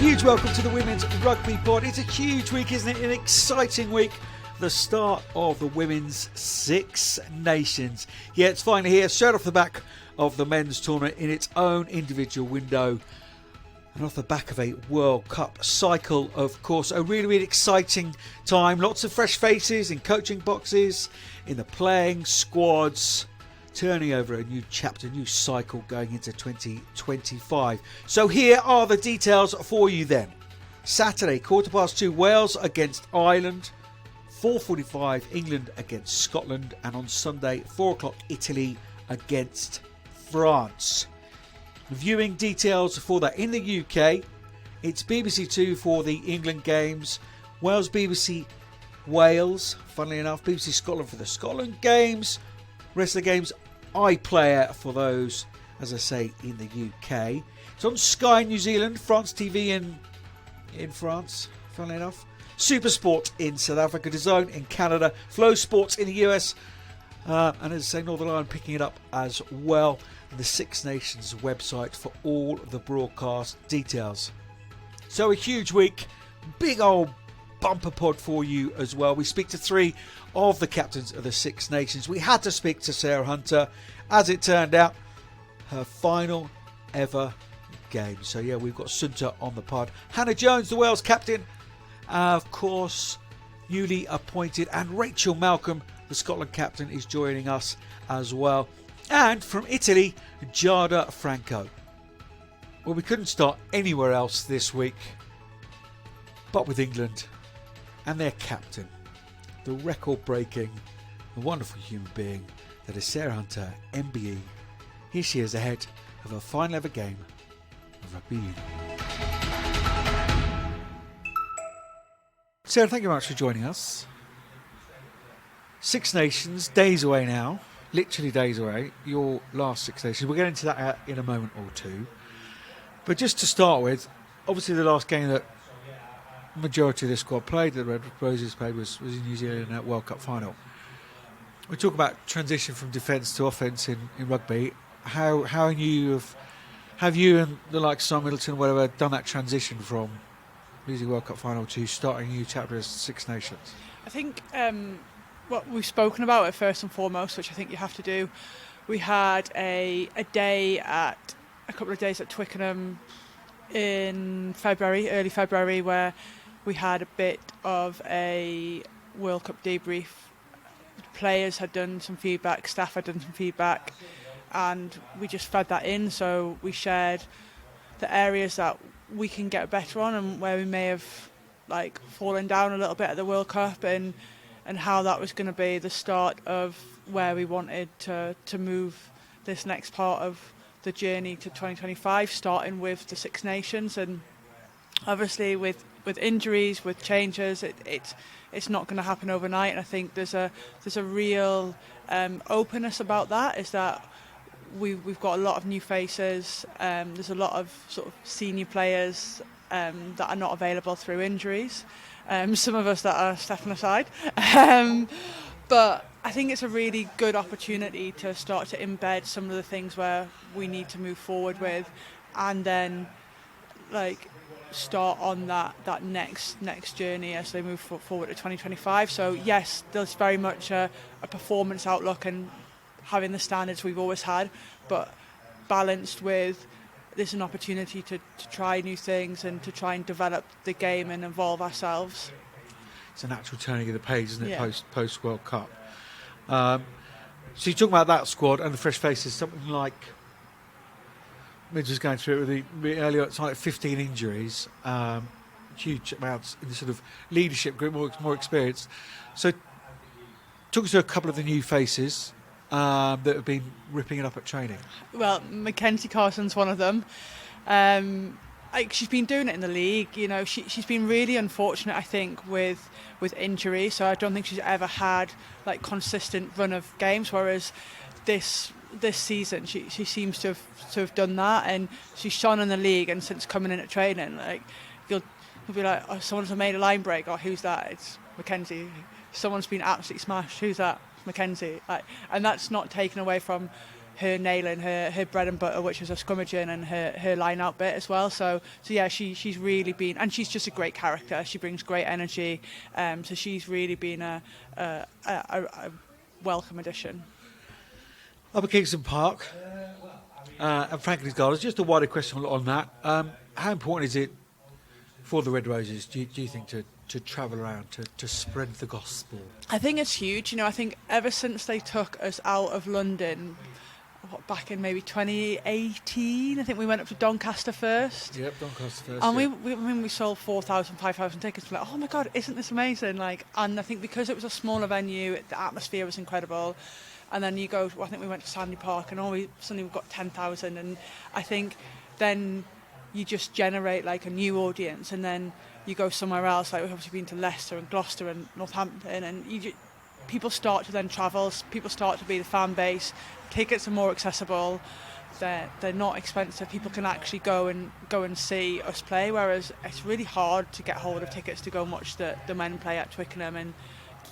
huge welcome to the Women's Rugby Pod. It's a huge week, isn't it? An exciting week. The start of the Women's Six Nations. Yeah, it's finally here, straight off the back of the men's tournament in its own individual window. And off the back of a World Cup cycle, of course. A really, really exciting time. Lots of fresh faces in coaching boxes, in the playing squads. Turning over a new chapter, new cycle going into 2025. So here are the details for you then. Saturday, 2:15, Wales against Ireland. 4:45, England against Scotland. And on Sunday, 4 o'clock, Italy against France. Viewing details for that in the UK. It's BBC Two for the England games. Wales, BBC Wales, funnily enough. BBC Scotland for the Scotland games. Rest of the games, iPlayer for those, as I say, in the UK. It's on Sky New Zealand, France TV in France, funnily enough. Super Sport in South Africa, DAZN in Canada, Flow Sports in the US, and as I say, Northern Ireland picking it up as well. And the Six Nations website for all the broadcast details. So a huge week, big old bumper pod for you as well. We speak to 3 of the captains of the Six Nations. We had to speak to Sarah Hunter, as it turned out, her final ever game. So yeah, we've got Sunter on the pod. Hannah Jones, the Wales captain, of course, newly appointed, and Rachel Malcolm, the Scotland captain, is joining us as well. And from Italy, Giada Franco. Well, we couldn't start anywhere else this week but with England and their captain, the record-breaking, the wonderful human being that is Sarah Hunter, MBE. Here she is ahead of her final ever game of rugby union. Sarah, thank you very much for joining us. Six Nations, days away now. Literally days away. Your last Six Nations. We'll get into that in a moment or two. But just to start with, obviously the last game that majority of the squad played, the Red Roses played, was in New Zealand in that World Cup final. We talk about transition from defence to offence in rugby. How have you and the likes of Simon Middleton, whatever, done that transition from losing World Cup final to starting a new chapter as Six Nations? I think what we've spoken about it first and foremost, which I think you have to do. We had a couple of days at Twickenham in February, early February, where we had a bit of a World Cup debrief. Players had done some feedback, staff had done some feedback, and we just fed that in. So we shared the areas that we can get better on and where we may have fallen down a little bit at the World Cup, and how that was going to be the start of where we wanted to move this next part of the journey to 2025, starting with the Six Nations. And obviously with injuries, with changes, it's not going to happen overnight. And I think there's a real openness about that, is that we've got a lot of new faces. There's a lot of sort of senior players that are not available through injuries. Some of us that are stepping aside. But I think it's a really good opportunity to start to embed some of the things where we need to move forward with, and then start on that next journey as they move forward to 2025. So yes, there's very much a performance outlook and having the standards we've always had, but balanced with there's an opportunity to try new things and to try and develop the game and evolve ourselves. It's a natural turning of the page, isn't it? Yeah. Post World Cup. So you talk about that squad and the fresh faces. Something like Midge was going through it with earlier. It's like 15 injuries, huge amounts in the sort of leadership group, more experienced. So talk us through a couple of the new faces that have been ripping it up at training. Well, Mackenzie Carson's one of them. She's been doing it in the league. She's been really unfortunate, I think, with injury. So I don't think she's ever had consistent run of games. Whereas this season, she seems to have done that, and she's shone in the league. And since coming in at training, you'll be like, oh, someone's made a line break. Oh, who's that? It's Mackenzie. Someone's been absolutely smashed. Who's that? Mackenzie. And that's not taken away from her nailing her bread and butter, which is her scrummaging and her line out bit as well. So yeah, she's really been, and she's just a great character. She brings great energy. So she's really been a welcome addition. Up at Kingston Park, and Franklin's Gardens, just a wider question on that. How important is it for the Red Roses, do you think, to travel around, to spread the gospel? I think it's huge. I think ever since they took us out of London, back in maybe 2018, I think we went up to Doncaster first. Yep, Doncaster first. And we sold 4,000, 5,000 tickets. We're like, oh my God, isn't this amazing? And I think because it was a smaller venue, the atmosphere was incredible. And then you go, I think we went to Sandy Park, and suddenly we've got 10,000. And I think then you just generate a new audience, and then you go somewhere else. We've obviously been to Leicester and Gloucester and Northampton, and people start to then travel. People start to be the fan base. Tickets are more accessible. They're not expensive. People can actually go and see us play. Whereas it's really hard to get hold of tickets to go and watch the men play at Twickenham, and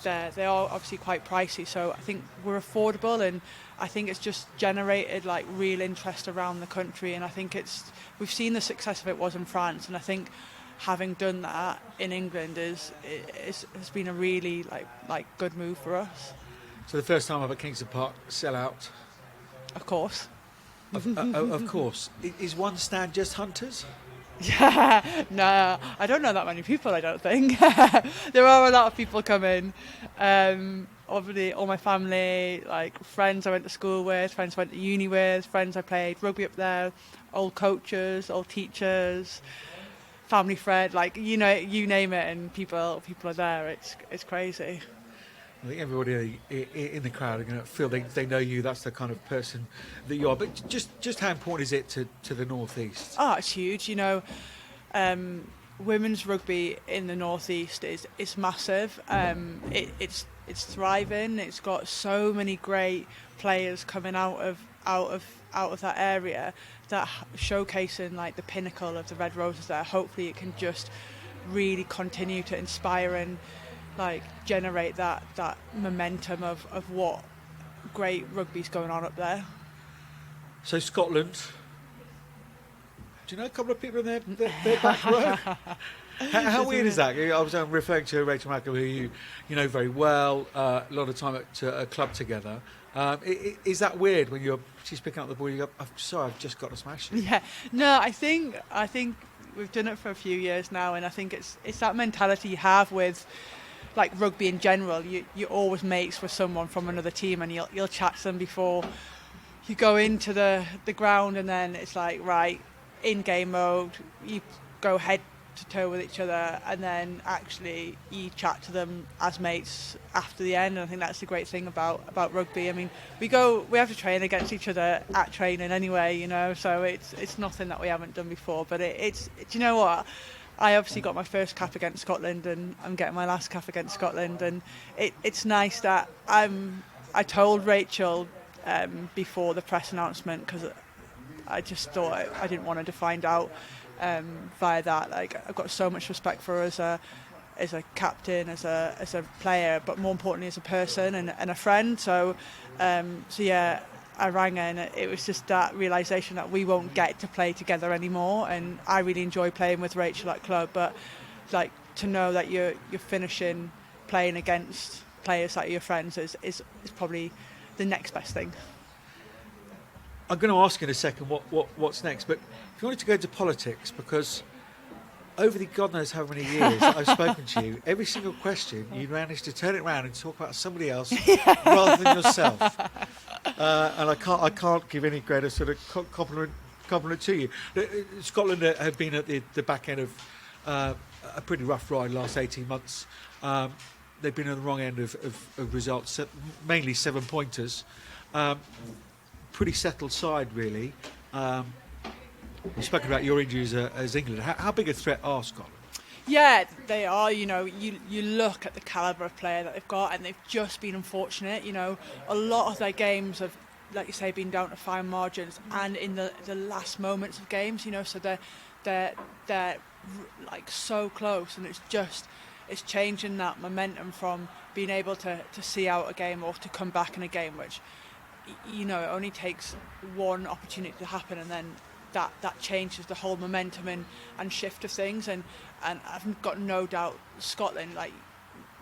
they are obviously quite pricey. So I think we're affordable, and I think it's just generated real interest around the country. And I think we've seen the success of it was in France, and I think having done that in England has been a really good move for us. So the first time up at Kingston Park, sell out. Of course. Of course. Is one stand just Hunters? Yeah, no, I don't know that many people, I don't think. There are a lot of people coming. Obviously, all my family, friends I went to school with, friends I went to uni with, friends I played rugby up there, old coaches, old teachers, family friend, you name it, and people are there. It's crazy. I think everybody in the crowd are going to feel they know you. That's the kind of person that you are. But just how important is it to the North East? Oh, it's huge. Women's rugby in the North East is massive. It's thriving. It's got so many great players coming out of that area that showcasing the pinnacle of the Red Roses there. Hopefully, it can just really continue to inspire and generate that momentum of what great rugby's going on up there. So Scotland, do you know a couple of people in their back row? How weird is that? I was referring to Rachel Malcolm, who you know very well, a lot of time at a club together. Is that weird when she's picking up the ball, you go, I'm sorry, I've just got to smash it? Yeah, no, I think we've done it for a few years now, and I think it's that mentality you have with rugby in general. You're always mates with someone from another team, and you'll chat to them before you go into the ground, and then it's right, in game mode, you go head to toe with each other, and then actually you chat to them as mates after the end. And I think that's the great thing about rugby. I mean, we have to train against each other at training anyway, so it's nothing that we haven't done before. But it's you know what, I obviously got my first cap against Scotland, and I'm getting my last cap against Scotland, and it's nice that I told Rachel before the press announcement, because I just thought I didn't want her to find out via that. I've got so much respect for her as a captain, as a player, but more importantly as a person and a friend. So yeah, I rang her, and it was just that realisation that we won't get to play together anymore. And I really enjoy playing with Rachel at club, but to know that you're finishing playing against players that are your friends is probably the next best thing. I'm going to ask you in a second what's next, but if you wanted to go into politics, because over the God knows how many years I've spoken to you, every single question you managed to turn it around and talk about somebody else rather than yourself, and I can't give any greater sort of compliment to you. Scotland have been at the back end of a pretty rough ride the last 18 months. They've been on the wrong end of results, mainly 7-pointers. Pretty settled side, really. You spoke about your injuries as England. How big a threat are Scotland? Yeah, they are. You look at the calibre of player that they've got, and they've just been unfortunate. A lot of their games have, like you say, been down to fine margins, and in the last moments of games. So they're so close, and it's changing that momentum from being able to see out a game or to come back in a game, which you know, it only takes one opportunity to happen, and then that changes the whole momentum and shift of things. And I've got no doubt Scotland, like,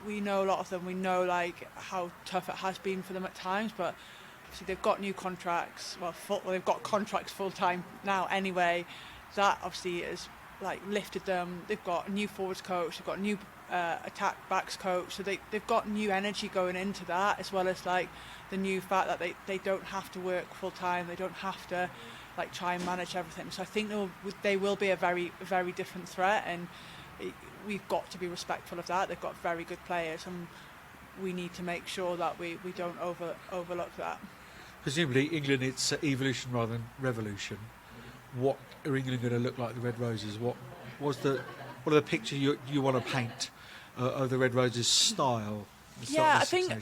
we know a lot of them, we know like how tough it has been for them at times, but obviously they've got new contracts, they've got contracts full time now anyway. That obviously has like lifted them. They've got a new forwards coach, they've got a new attack backs coach, so they've got new energy going into that, as well as like the new fact that they don't have to work full time, they don't have to like try and manage everything. So I think they will be a very, very different threat, and we've got to be respectful of that. They've got very good players, and we need to make sure that we don't overlook that. Presumably England, it's evolution rather than revolution. What are England going to look like, the Red Roses? What are the picture you want to paint of the Red Roses style? Yeah, I think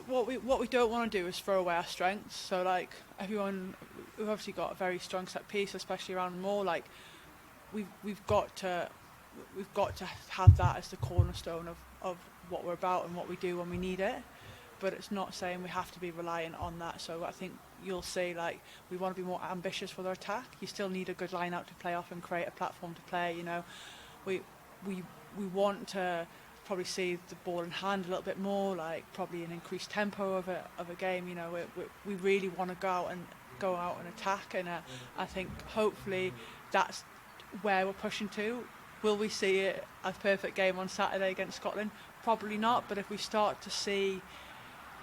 what we don't want to do is throw away our strengths. So like everyone, we've obviously got a very strong set piece, especially around more. Like we've got to have that as the cornerstone of what we're about and what we do when we need it. But it's not saying we have to be reliant on that. So I think you'll see, like, we want to be more ambitious with our attack. You still need a good line out to play off and create a platform to play. You know, we want to probably see the ball in hand a little bit more, like probably an increased tempo of a game. You know, we really want to go out and attack, and I think hopefully that's where we're pushing to. Will we see it a perfect game on Saturday against Scotland? Probably not. But if we start to see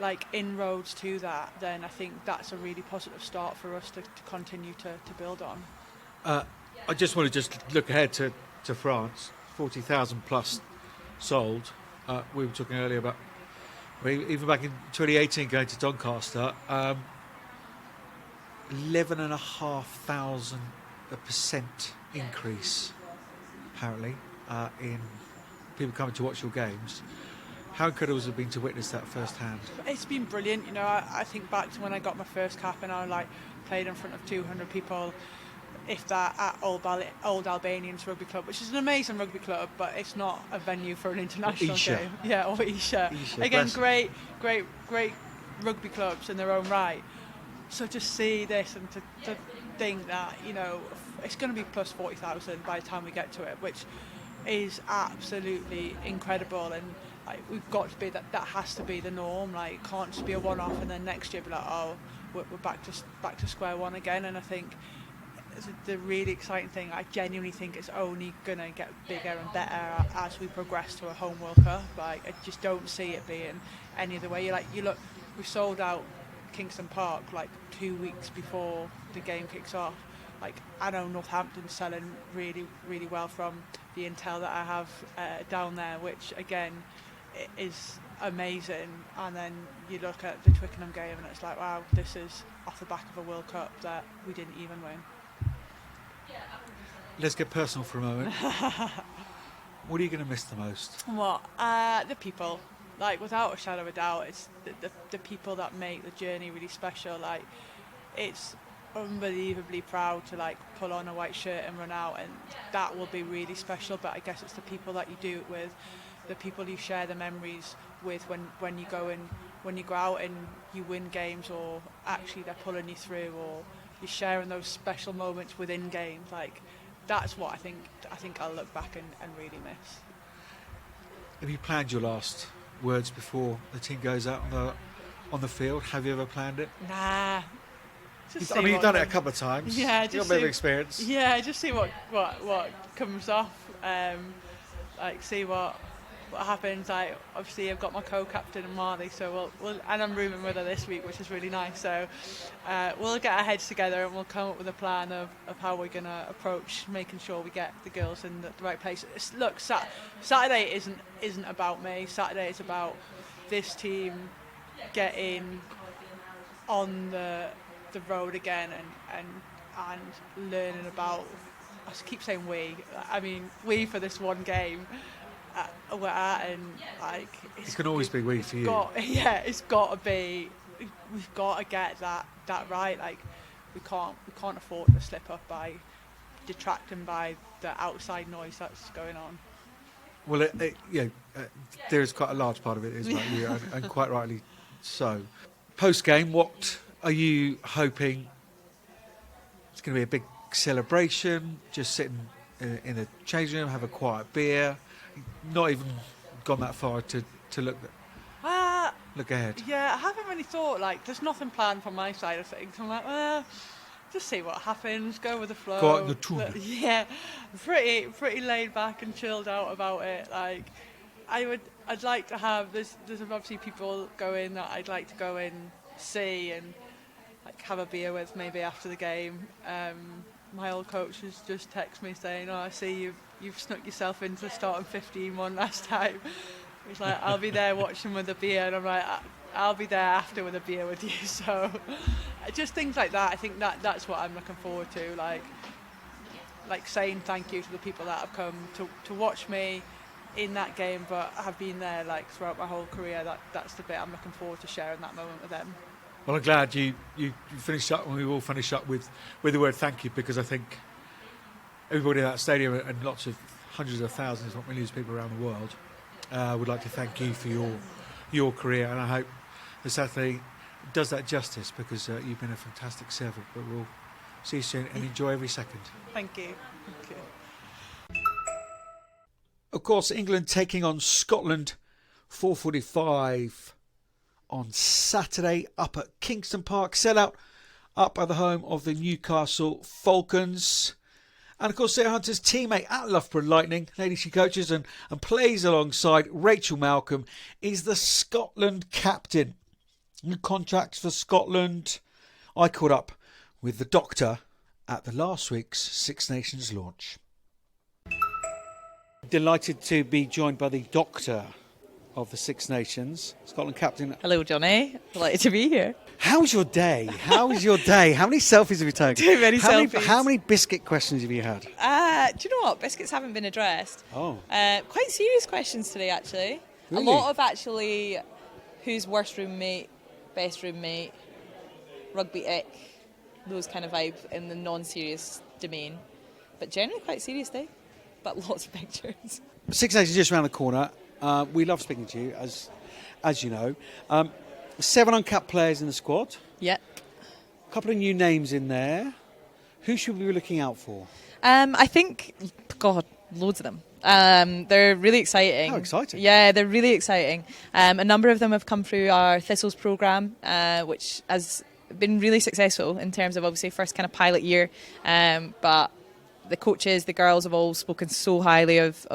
like inroads to that, then I think that's a really positive start for us to continue to build on. I just want to look ahead to France. 40,000 plus sold. We were talking earlier about even back in 2018 going to Doncaster, 11,500% increase apparently in people coming to watch your games. How incredible has it been to witness that firsthand? It's been brilliant. You know, I think back to when I got my first cap and I like played in front of 200 people, if that, at Old Albanians Rugby Club, which is an amazing rugby club, but it's not a venue for an international game. Yeah, or Isha. Again, great rugby clubs in their own right. So to see this and to think that, you know, it's going to be plus 40,000 by the time we get to it, which is absolutely incredible. And like, we've got to be that has to be the norm. Like, it can't just be a one-off and then next year be like, oh, we're back to square one again. And I think the really exciting thing, I genuinely think it's only going to get bigger and better as we progress to a home World Cup. Like, I just don't see it being any other way. You look, we sold out Kingston Park like 2 weeks before the game kicks off. Like, I know Northampton's selling really, really well from the intel that I have down there, which again is amazing. And then you look at the Twickenham game and it's like, wow, this is off the back of a World Cup that we didn't even win. Let's get personal for a moment. What are you going to miss the most? What? The people. Like, without a shadow of a doubt, it's the people that make the journey really special. Like, it's unbelievably proud to like pull on a white shirt and run out, and that will be really special. But I guess it's the people that you do it with, the people you share the memories with when you go out and you win games, or actually they're pulling you through, or you're sharing those special moments within games. Like, that's what I think I'll look back and really miss. Have you planned your last words before the team goes out on the field? Have you ever planned it? Nah. You've done it a couple of times. Yeah, you've got a bit of experience. Yeah, just see what comes off. Like, see what happens. Like, obviously I've got my co-captain in Marley, so we'll and I'm rooming with her this week, which is really nice. So we'll get our heads together and we'll come up with a plan of how we're going to approach making sure we get the girls in the right place. Look, Saturday isn't about me. Saturday is about this team getting on the road again and learning about, I keep saying we for this one game we're at, and like it can always be we for you. It's got to be, we've got to get that right. Like, we can't afford to slip up by detracting by the outside noise that's going on. Well, there is quite a large part of it is about you, and quite rightly so. Post-game, what are you hoping? It's going to be a big celebration, just sitting in a changing room, have a quiet beer, not even gone that far to look ahead. Yeah, I haven't really thought, there's nothing planned from my side of things. I'm like, well, just see what happens, go with the flow. Go out in the tour. Yeah, pretty laid back and chilled out about it. I'd like to have, there's obviously people going that I'd like to go and see and have a beer with maybe after the game. My old coach has just texted me saying, "Oh, I see you've snuck yourself into the starting 15 one last time." He's like, "I'll be there watching with a beer," and I'm like, "I'll be there after with a beer with you." So, just things like that. I think that's what I'm looking forward to. Like saying thank you to the people that have come to watch me in that game, but have been there throughout my whole career. That's the bit I'm looking forward to sharing that moment with them. Well, I'm glad you finished up, and we will finish up with the word thank you, because I think everybody in that stadium and lots of hundreds of thousands, not millions of people around the world would like to thank you for your career, and I hope the Saturday does that justice, because you've been a fantastic servant. But we'll see you soon and enjoy every second. Thank you. Of course, England taking on Scotland, 4:45 on Saturday up at Kingston Park. Sellout up at the home of the Newcastle Falcons. And of course, Sarah Hunter's teammate at Loughborough Lightning, lady she coaches and plays alongside Rachel Malcolm, is the Scotland captain. New contracts for Scotland. I caught up with the doctor at the last week's Six Nations launch. Delighted to be joined by the doctor of the Six Nations, Scotland captain. Hello, Johnny. Delighted to be here. How's your day? How was your day? How many selfies have you taken? Too many selfies. How many biscuit questions have you had? Do you know what? Biscuits haven't been addressed. Oh. Quite serious questions today, actually. Really? A lot of actually who's worst roommate, best roommate, rugby ick, those kind of vibes in the non-serious domain. But generally quite serious day. But lots of pictures. Six Nations just around the corner. We love speaking to you, as you know. 7 uncapped players in the squad. Yep. A couple of new names in there. Who should we be looking out for? I think, God, loads of them. They're really exciting. How exciting. Yeah, they're really exciting. A number of them have come through our Thistles programme, which has been really successful in terms of obviously first kind of pilot year. But the coaches, the girls have all spoken so highly of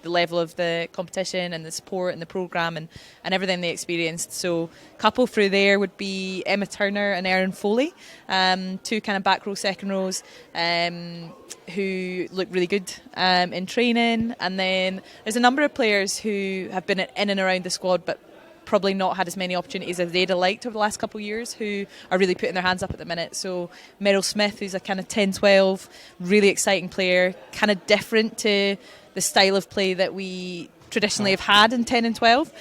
the level of the competition and the support and the programme and everything they experienced. So a couple through there would be Emma Turner and Erin Foley, 2 kind of back row, second rows, who look really good in training. And then there's a number of players who have been in and around the squad but probably not had as many opportunities as they'd have liked over the last couple of years, who are really putting their hands up at the minute. So Meryl Smith, who's a kind of 10-12, really exciting player, kind of different to the style of play that we traditionally have had in 10 and 12.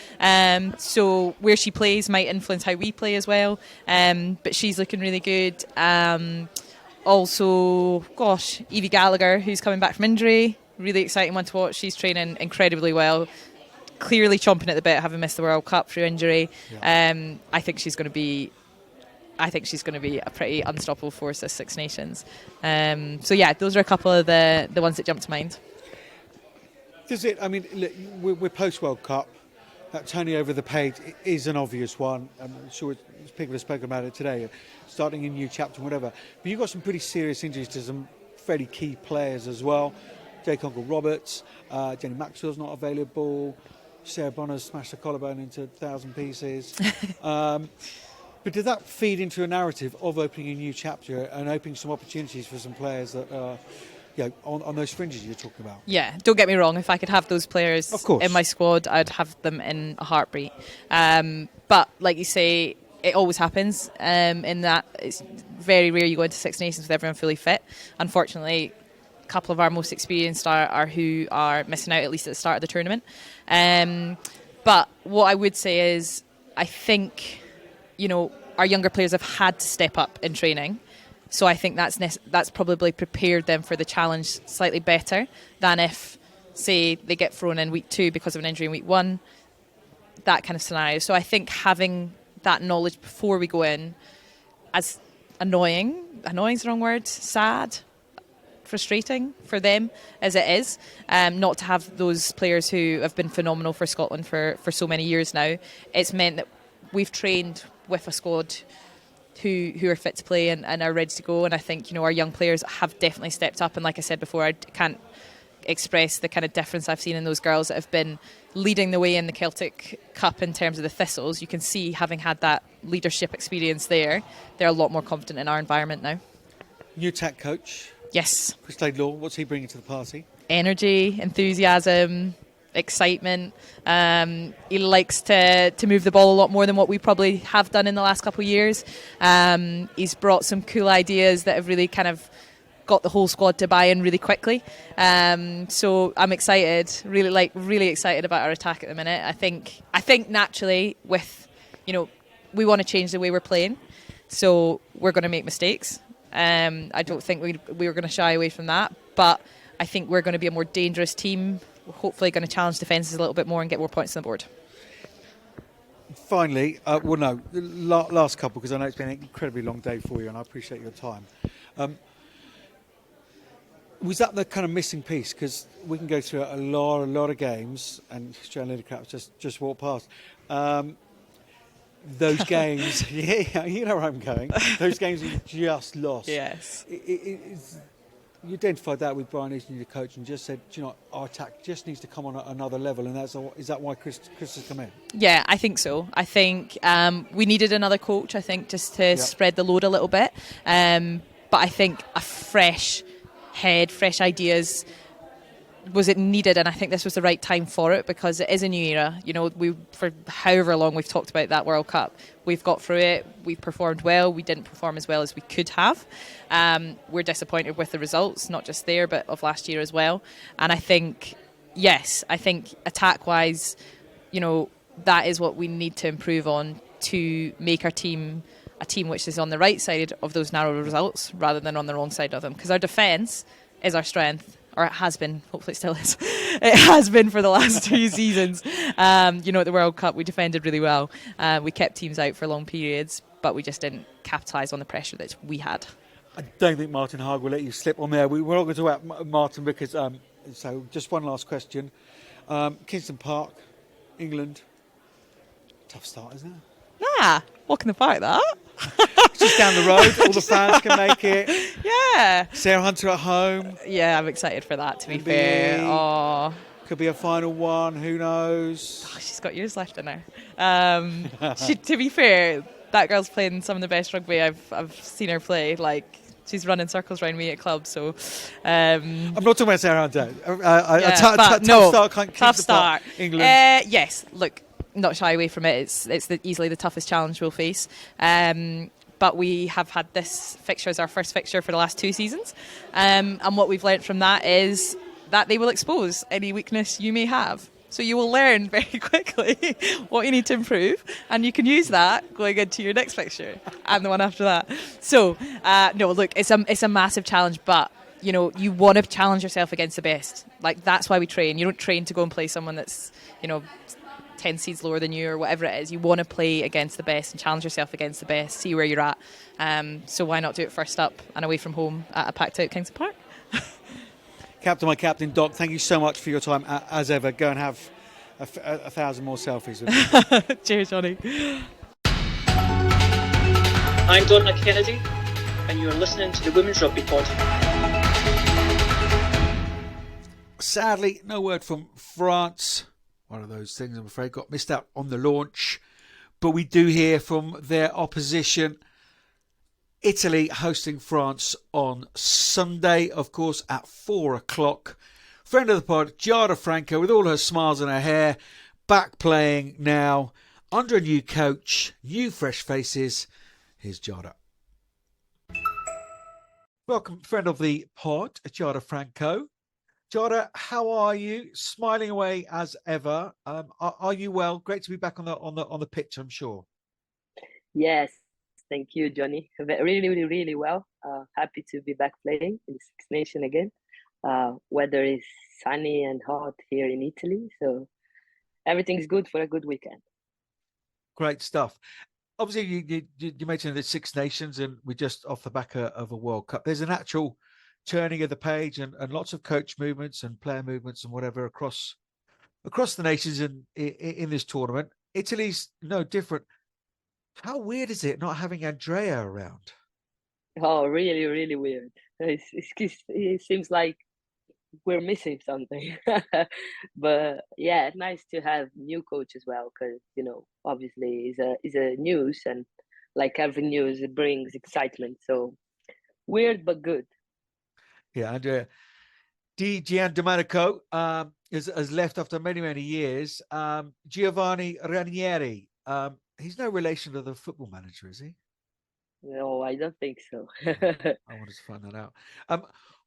So where she plays might influence how we play as well. But she's looking really good. Also, Evie Gallagher, who's coming back from injury. Really exciting one to watch. She's training incredibly well. Clearly chomping at the bit, having missed the World Cup through injury. Yeah. I think she's going to be a pretty unstoppable force as Six Nations. So yeah, those are a couple of the ones that jump to mind. Does it? I mean, look, we're post World Cup. That turning over the page is an obvious one. I'm sure people have spoken about it today. Starting a new chapter, whatever. But you've got some pretty serious injuries to some fairly key players as well. Jay Conkle-Roberts, Jenny Maxwell's not available. Sarah Bonner's smashed her collarbone into 1,000 pieces. But did that feed into a narrative of opening a new chapter and opening some opportunities for some players that are on those fringes you're talking about? Yeah, don't get me wrong. If I could have those players in my squad, I'd have them in a heartbeat. But like you say, it always happens in that it's very rare you go into Six Nations with everyone fully fit. Unfortunately, a couple of our most experienced are who are missing out, at least at the start of the tournament. But what I would say is, I think, our younger players have had to step up in training. So I think that's probably prepared them for the challenge slightly better than if, say, they get thrown in week 2 because of an injury in week 1, that kind of scenario. So I think having that knowledge before we go in, as annoying's the wrong word, sad, frustrating for them as it is, not to have those players who have been phenomenal for Scotland for so many years now. It's meant that we've trained with a squad who are fit to play and are ready to go, and I think, our young players have definitely stepped up, and like I said before, I can't express the kind of difference I've seen in those girls that have been leading the way in the Celtic Cup in terms of the Thistles. You can see, having had that leadership experience there, they're a lot more confident in our environment now. New attack coach, Yes. Chris Laidlaw, what's he bringing to the party? Energy, enthusiasm, excitement. He likes to move the ball a lot more than what we probably have done in the last couple of years. He's brought some cool ideas that have really kind of got the whole squad to buy in really quickly. So I'm excited, really excited about our attack at the minute. I think naturally with, we want to change the way we're playing, so we're going to make mistakes. I don't think we were going to shy away from that, but I think we're going to be a more dangerous team. We're hopefully going to challenge defences a little bit more and get more points on the board. Finally, last couple, because I know it's been an incredibly long day for you and I appreciate your time. Was that the kind of missing piece? Because we can go through a lot of games, and Joan Lidicrap just walked past. Those games, yeah, you know where I'm going. Those games you just lost. Yes. You identified that with Brian Easton, your coach, and just said, our attack just needs to come on another level, and is that why Chris has come in? Yeah, I think so. I think we needed another coach, I think, just to spread the load a little bit. But I think a fresh head, fresh ideas, was it needed, and I think this was the right time for it, because it is a new era. We, for however long we've talked about that World Cup, we've got through it, we've performed well, we didn't perform as well as we could have. We're disappointed with the results, not just there but of last year as well. And I think attack-wise, that is what we need to improve on to make our team a team which is on the right side of those narrow results rather than on the wrong side of them, because our defence is our strength. Or it has been, hopefully it still is. It has been for the last 2 seasons. At the World Cup, we defended really well. We kept teams out for long periods, but we just didn't capitalise on the pressure that we had. I don't think Martin Haag will let you slip on there. We're not going to talk about Martin because, so just one last question. Kingston Park, England. Tough start, isn't it? Nah, walk in the park, that. It's just down the road, all the fans can make it. Yeah. Sarah Hunter at home. Yeah, I'm excited for that, to be fair. Oh. Could be a final one, who knows? Oh, she's got years left in her. To be fair, that girl's playing some of the best rugby I've seen her play. Like, she's running circles around me at clubs, so... I'm not talking about Sarah Hunter. Tough start. England. Yes, look, not shy away from it. It's easily the toughest challenge we'll face. But we have had this fixture as our first fixture for the last 2 seasons. And what we've learnt from that is that they will expose any weakness you may have. So you will learn very quickly what you need to improve, and you can use that going into your next fixture and the one after that. So, no, look, it's a massive challenge, but you want to challenge yourself against the best. Like, that's why we train. You don't train to go and play someone that's 10 seeds lower than you or whatever it is. You want to play against the best and challenge yourself against the best, see where you're at. So why not do it first up and away from home at a packed out Kingston Park? Captain, my captain, Doc, thank you so much for your time as ever. Go and have a 1,000 more selfies with me. Cheers, Johnny. I'm Donna Kennedy, and you're listening to the Women's Rugby Pod. Sadly, no word from France. One of those things, I'm afraid, got missed out on the launch. But we do hear from their opposition. Italy hosting France on Sunday, of course, at 4 o'clock. Friend of the pod, Giada Franco, with all her smiles in her hair, back playing now, under a new coach, new fresh faces. Here's Giada. Welcome, friend of the pod, Giada Franco. Giada, how are you? Smiling away as ever. Are you well? Great to be back on the pitch, I'm sure. Yes, thank you, Johnny. Really well. Happy to be back playing in the Six Nations again. Weather is sunny and hot here in Italy, so everything's good for a good weekend. Great stuff. obviously you mentioned the Six Nations, and we're just off the back of a World Cup. There's an actual turning of the page, and lots of coach movements and player movements and whatever across the nations in this tournament. Italy's no different. How weird is it not having Andrea around? Oh, really, really weird. It seems like we're missing something. But yeah, nice to have new coach as well, because obviously is a news, and like every news, it brings excitement. So weird but good. Yeah, Andrea Di Giandomenico has left after many years. Giovanni Ranieri, he's no relation to the football manager, is he? No, I don't think so. I wanted to find that out.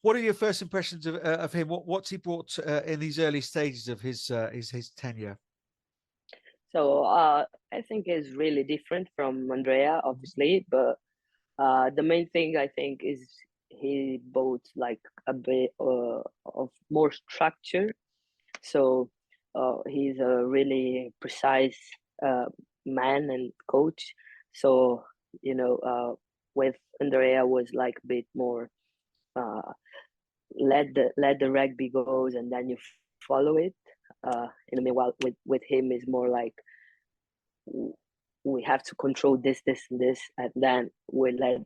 What are your first impressions of him? What's he brought in these early stages of his tenure? So I think it's really different from Andrea, obviously, but the main thing I think is he brought like a bit of more structure. So he's a really precise man and coach. So with Andrea was like a bit more uh, let the rugby goes, and then you follow it. In the meanwhile, with him is more like we have to control this, and this, and then we let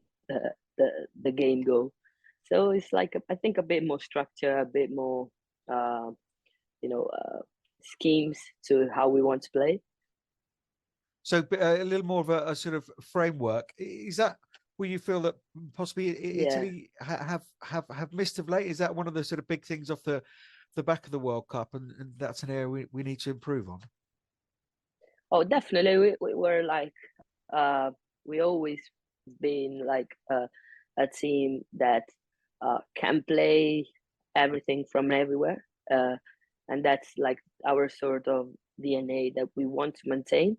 the game go. So it's like I think a bit more structure, a bit more uh, schemes to how we want to play. So a little more of a sort of framework. Is that where you feel that possibly Italy have missed of late? Is that one of the sort of big things off the back of the World Cup, and that's an area we need to improve on? Oh, definitely. We were like we always been like a team that can play everything from everywhere, and that's like our sort of DNA that we want to maintain.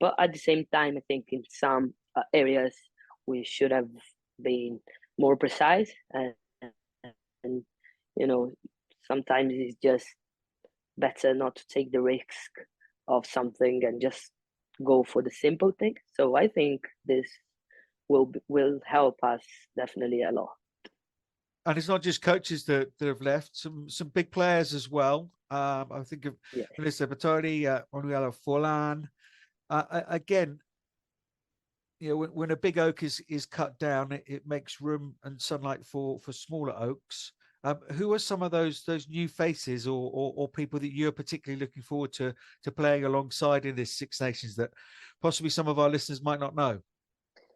But at the same time, I think in some areas we should have been more precise, and sometimes it's just better not to take the risk of something and just go for the simple thing. So I think this will help us definitely a lot. And it's not just coaches that have left; some big players as well. I think of Melissa Bertoni, Manuela Forlan. Again, when a big oak is cut down, it makes room and sunlight for smaller oaks. Who are some of those new faces or people that you're particularly looking forward to playing alongside in this Six Nations that possibly some of our listeners might not know?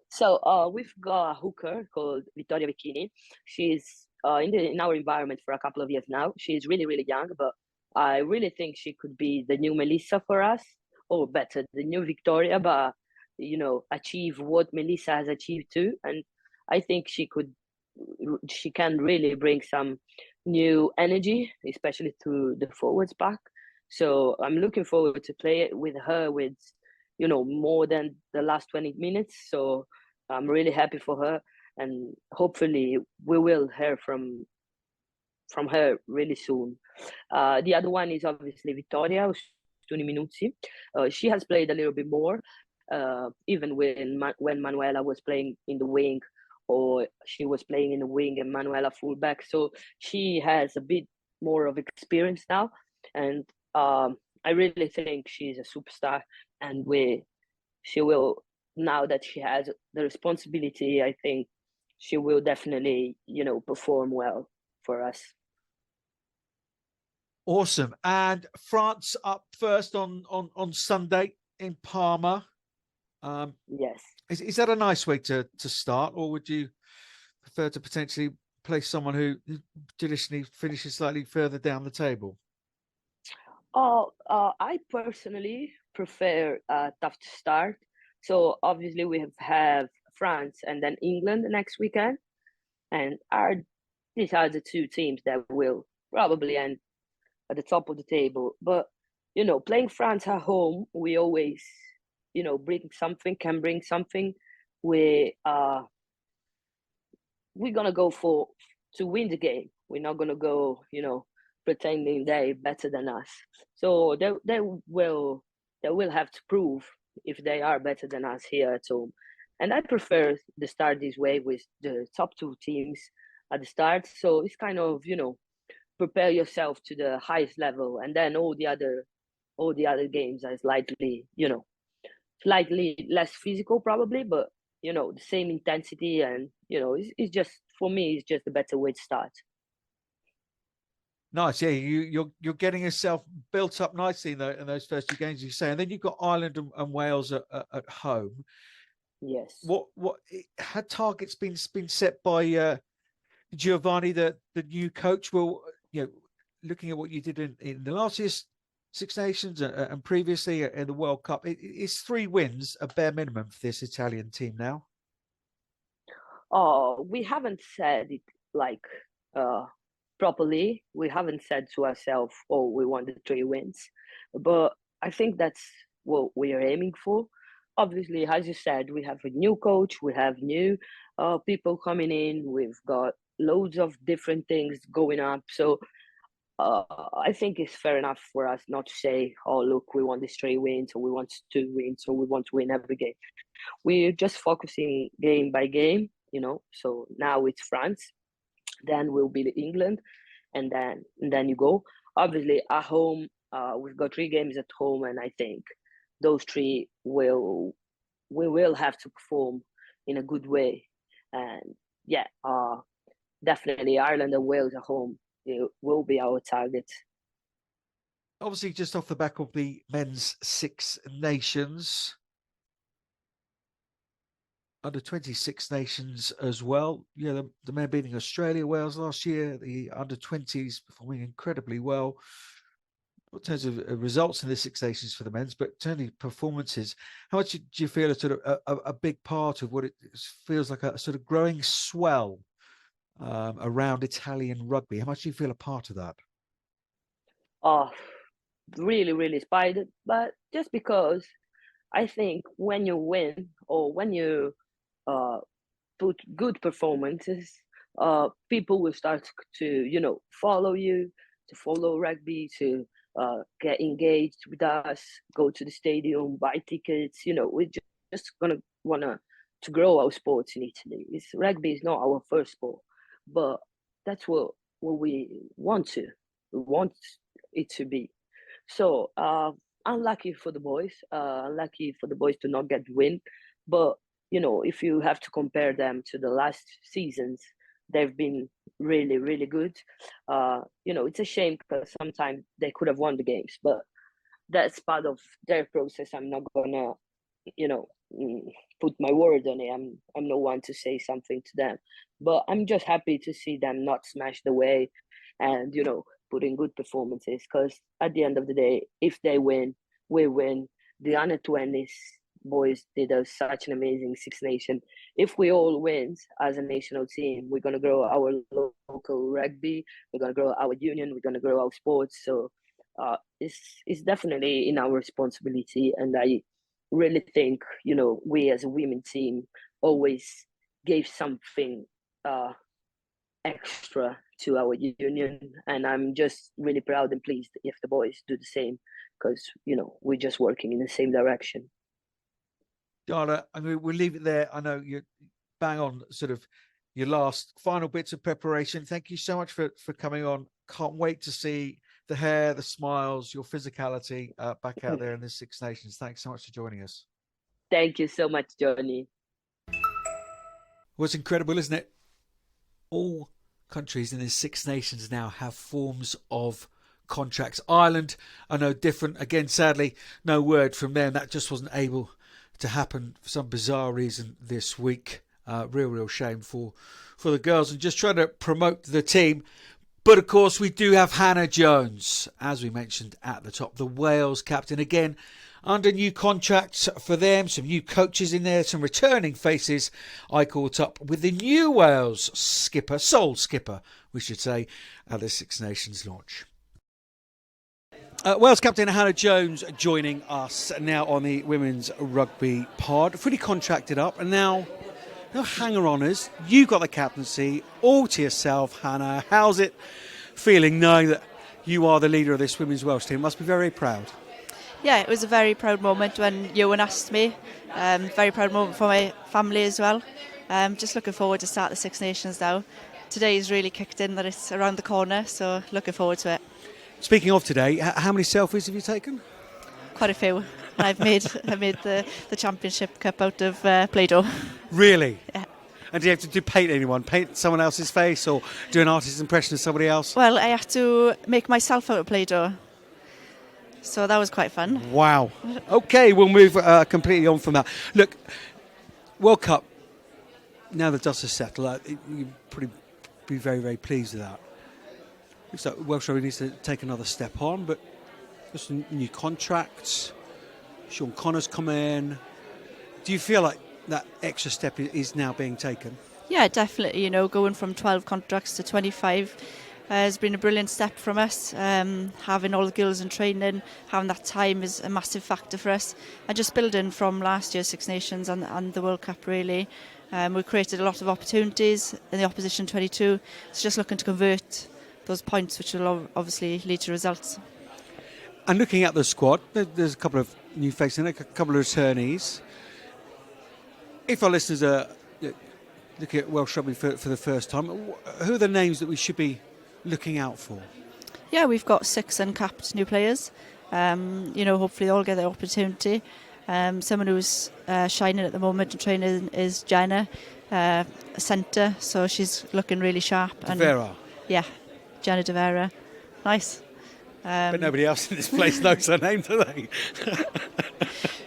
So we've got a hooker called Vittoria Vecchini. She's in our environment for a couple of years now. She's really, really young, but I really think she could be the new Melissa for us, or better, the new Victoria, but achieve what Melissa has achieved too. And I think she can really bring some new energy, especially to the forwards pack. So I'm looking forward to play it with her with more than the last 20 minutes. So I'm really happy for her, and hopefully we will hear from her really soon. The other one is obviously Vittoria Minuzzi. She has played a little bit more, even when Manuela was playing in the wing, or she was playing in the wing and Manuela fullback. So she has a bit more of experience now, and I really think she's a superstar, and she will, now that she has the responsibility, I think she will definitely perform well for us. Awesome. And France up first on Sunday in Parma. Yes. Is that a nice way to start, or would you prefer to potentially play someone who traditionally finishes slightly further down the table? I personally prefer a tough to start. So obviously we have France and then England next weekend, and these are the two teams that will probably end at the top of the table. But playing France at home, we always can bring something. We're gonna go to win the game. We're not gonna go pretending they're better than us. So they will have to prove if they are better than us here at home. And I prefer the start this way with the top 2 teams at the start. So it's kind of, prepare yourself to the highest level, and then all the other games are slightly less physical probably, but the same intensity, and it's just, for me, it's just a better way to start. Nice, yeah. You're getting yourself built up nicely in those first 2 games, you say, and then you've got Ireland and Wales at home. Yes. What had targets been set by Giovanni, the new coach? Well, looking at what you did in the last year's Six Nations and previously in the World Cup, is 3 wins a bare minimum for this Italian team now? We haven't said it properly. We haven't said to ourselves, "Oh, we want the 3 wins," but I think that's what we are aiming for. Obviously, as you said, we have a new coach, we have new people coming in, we've got loads of different things going up. So I think it's fair enough for us not to say, "Oh, look, we want these 3 wins, or we want 2 wins, or we want to win every game." We're just focusing game by game, So now it's France, then will be England, and then you go. Obviously, at home, we've got 3 games at home, and I think those 3 we will have to perform in a good way. And yeah, definitely Ireland and Wales at home, it will be our target. Obviously, just off the back of the men's Six Nations, under 26 nations as well. The men beating Australia, Wales last year, the under 20s performing incredibly well in terms of results in the Six Nations for the men's, but certainly performances. How much do you feel is sort of a big part of what it feels like a sort of growing swell around Italian rugby? How much do you feel a part of that? Oh, really, really inspired. But just because I think when you win, or when you put good performances, people will start to follow you, to follow rugby, to get engaged with us, go to the stadium, buy tickets. We're just gonna wanna to grow our sports in Italy. Rugby is not our first sport, but that's what we want it to be. So unlucky for the boys, to not get the win, but if you have to compare them to the last seasons, they've been really, really good. It's a shame because sometimes they could have won the games, but that's part of their process. I'm not gonna, put my word on it. I'm no one to say something to them, but I'm just happy to see them not smashed away, and put in good performances. Because at the end of the day, if they win, we win. The under 20s boys did such an amazing Six Nations. If we all win as a national team, we're going to grow our local rugby, we're going to grow our union, we're going to grow our sports. So it's definitely in our responsibility. And I really think, we as a women team always gave something extra to our union. And I'm just really proud and pleased if the boys do the same, because, we're just working in the same direction. Giada, we'll leave it there. I know you're bang on sort of your last final bits of preparation. Thank you so much for coming on. Can't wait to see the hair, the smiles, your physicality back out there in the Six Nations. Thanks so much for joining us. Thank you so much, Johnny. Well, it's incredible, isn't it? All countries in the Six Nations now have forms of contracts. Ireland are no different. Again, sadly, no word from them. That just wasn't able to happen for some bizarre reason this week. Real shame for the girls, and just trying to promote the team. But of course, we do have Hannah Jones, as we mentioned at the top, the Wales captain. Again, under new contracts for them, some new coaches in there, some returning faces. I caught up with the new Wales skipper, sole skipper, we should say, at the Six Nations launch. Wales captain Hannah Jones joining us now on the Women's Rugby Pod. Fully contracted up, and now no hanger-oners. You got the captaincy all to yourself, Hannah. How's it feeling knowing that you are the leader of this Women's Welsh team? Must be very proud. Yeah, it was a very proud moment when Ewan asked me. Very proud moment for my family as well. Just looking forward to start the Six Nations now. Today's really kicked in that it's around the corner, so looking forward to it. Speaking of today, how many selfies have you taken? Quite a few. I made the championship cup out of Play-Doh. Really? Yeah. And do you have to paint anyone? Paint someone else's face or do an artist's impression of somebody else? Well, I had to make myself out of Play-Doh. So that was quite fun. Wow. Okay, we'll move completely on from that. Look, World Cup, now the dust has settled, you'll probably be very, very pleased with that. Looks like Welsh Rugby needs to take another step on, but there's some new contracts. Sean Connor's come in. Do you feel like that extra step is now being taken? Yeah, definitely. Going from 12 contracts to 25 has been a brilliant step from us. Having all the girls in training, having that time is a massive factor for us. And just building from last year's Six Nations and the World Cup, really. We created a lot of opportunities in the opposition 22. It's just looking to convert those points, which will obviously lead to results. And looking at the squad, there's a couple of new faces in it, a couple of returnees. If our listeners are looking at Welsh Rugby for the first time, who are the names that we should be looking out for? Yeah, we've got 6 uncapped new players. Hopefully they'll get the opportunity. Someone who's shining at the moment and training is Giada Sunter, so she's looking really sharp. Vera. Yeah, Giada Vera. Nice. But nobody else in this place knows her name, do they?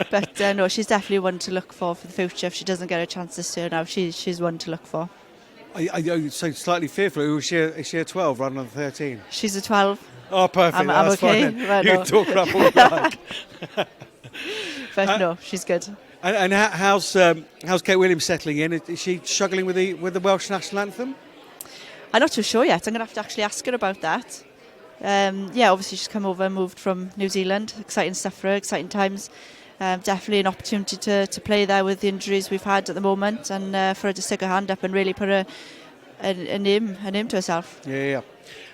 But no, she's definitely one to look for the future. If she doesn't get a chance this year now, she's one to look for. I'm so slightly fearful. Is she a 12 rather than 13? She's a 12. Oh, perfect. I'm That's okay. fine. Right, You no. can talk about all you like. But no, she's good. And how's Kate Williams settling in? Is she struggling with the Welsh national anthem? I'm not too sure yet. I'm going to have to actually ask her about that. Obviously she's come over and moved from New Zealand. Exciting stuff for her, exciting times. Definitely an opportunity to play there with the injuries we've had at the moment, and for her to stick her hand up and really put a name to herself. Yeah.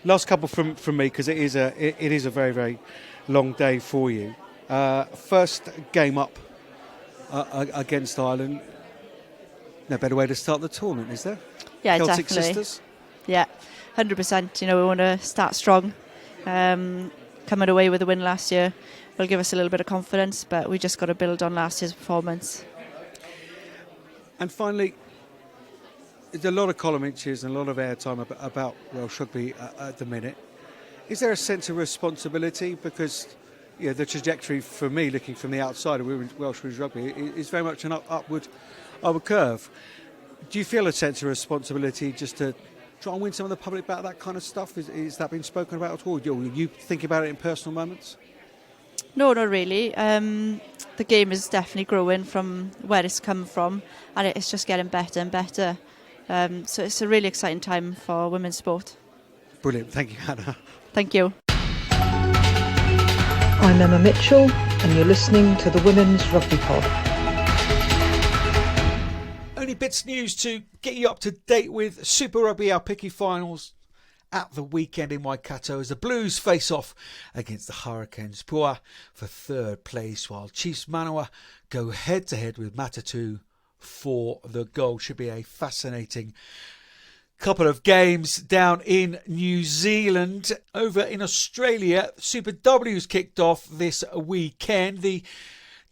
Last couple from me, because it is a very, very long day for you. First game up against Ireland. No better way to start the tournament, is there? Yeah, Celtic definitely. sisters. Yeah, 100%. We want to start strong. Coming away with a win last year will give us a little bit of confidence, but we just got to build on last year's performance. And finally, there's a lot of column inches and a lot of airtime about Welsh Rugby at the minute. Is there a sense of responsibility? Because the trajectory for me, looking from the outside of Welsh Rugby, is very much an upward curve. Do you feel a sense of responsibility just to try and win some of the public about that kind of stuff? Is that been spoken about at all? You think about it in personal moments? No, not really. The game is definitely growing from where it's come from, and it's just getting better and better. So it's a really exciting time for women's sport. Brilliant. Thank you, Hannah. Thank you. I'm Emma Mitchell, and you're listening to the Women's Rugby Pod. Only bits of news to get you up to date with. Super Rugby Aupiki finals at the weekend in Waikato as the Blues face off against the Hurricanes Pua for third place, while Chiefs Manawa go head to head with Matatu for the gold. Should be a fascinating couple of games down in New Zealand. Over in Australia, Super W's kicked off this weekend. The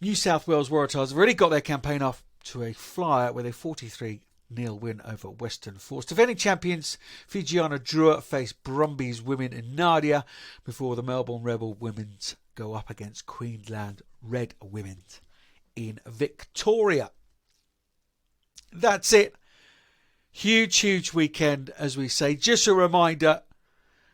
New South Wales Waratahs have already got their campaign off to a flyer with a 43-0 win over Western Force. Defending champions Fijiana Drua face Brumbies women in Nadia before the Melbourne Rebel women's go up against Queensland Red women in Victoria. That's it. Huge weekend, as we say. Just a reminder,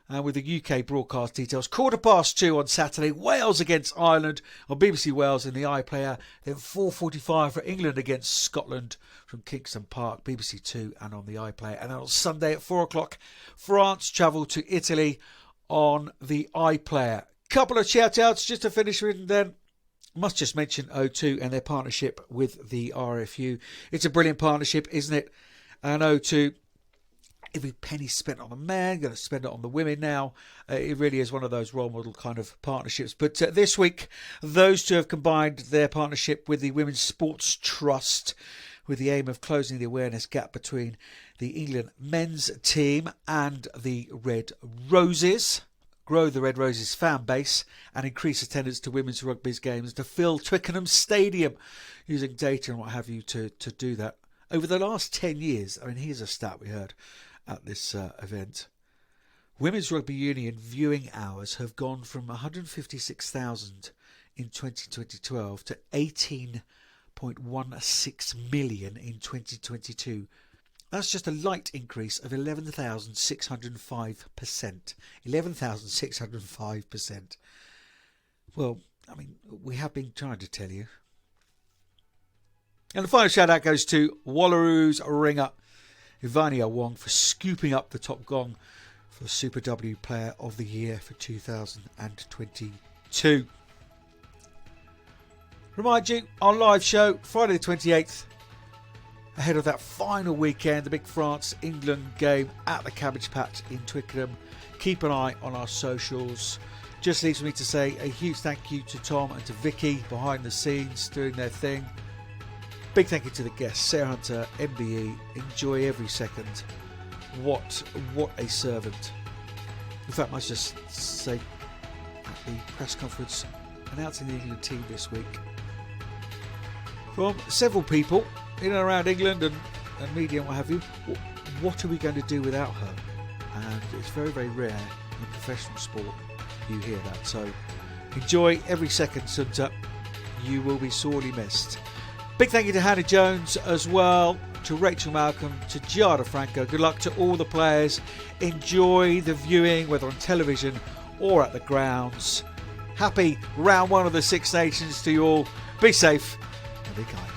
with the UK broadcast details, 2:15 on Saturday, Wales against Ireland on BBC Wales in the iPlayer. Then 4:45 for England against Scotland from Kingston Park, BBC Two and on the iPlayer. And then on Sunday at 4 o'clock, France travel to Italy on the iPlayer. Couple of shout-outs just to finish with, and then must just mention O2 and their partnership with the RFU. It's a brilliant partnership, isn't it? And O2 every penny spent on the men, going to spend it on the women now. It really is one of those role model kind of partnerships. But this week, those two have combined their partnership with the Women's Sports Trust with the aim of closing the awareness gap between the England men's team and the Red Roses, grow the Red Roses fan base and increase attendance to women's rugby's games, to fill Twickenham Stadium, using data and what have you to do that. Over the last 10 years, I mean, here's a stat we heard at this event. Women's Rugby Union viewing hours have gone from 156,000 in 2012 to 18.16 million in 2022. That's just a light increase of 11,605%. 11,605%. Well, I mean, we have been trying to tell you. And the final shout out goes to Wallaroos ringer Ivania Wong for scooping up the top gong for Super W Player of the Year for 2022. Remind you, our live show, Friday the 28th, ahead of that final weekend, the big France-England game at the Cabbage Patch in Twickenham. Keep an eye on our socials. Just leaves me to say a huge thank you to Tom and to Vicky behind the scenes doing their thing. Big thank you to the guests, Sarah Hunter, MBE. Enjoy every second. What a servant. In fact, I must just say, at the press conference announcing the England team this week, from several people in and around England and media and what have you, what are we going to do without her? And it's very, very rare in professional sport you hear that. So enjoy every second, Sunter. You will be sorely missed. Big thank you to Hannah Jones as well, to Rachel Malcolm, to Giada Franco. Good luck to all the players. Enjoy the viewing, whether on television or at the grounds. Happy round one of the Six Nations to you all. Be safe and be kind.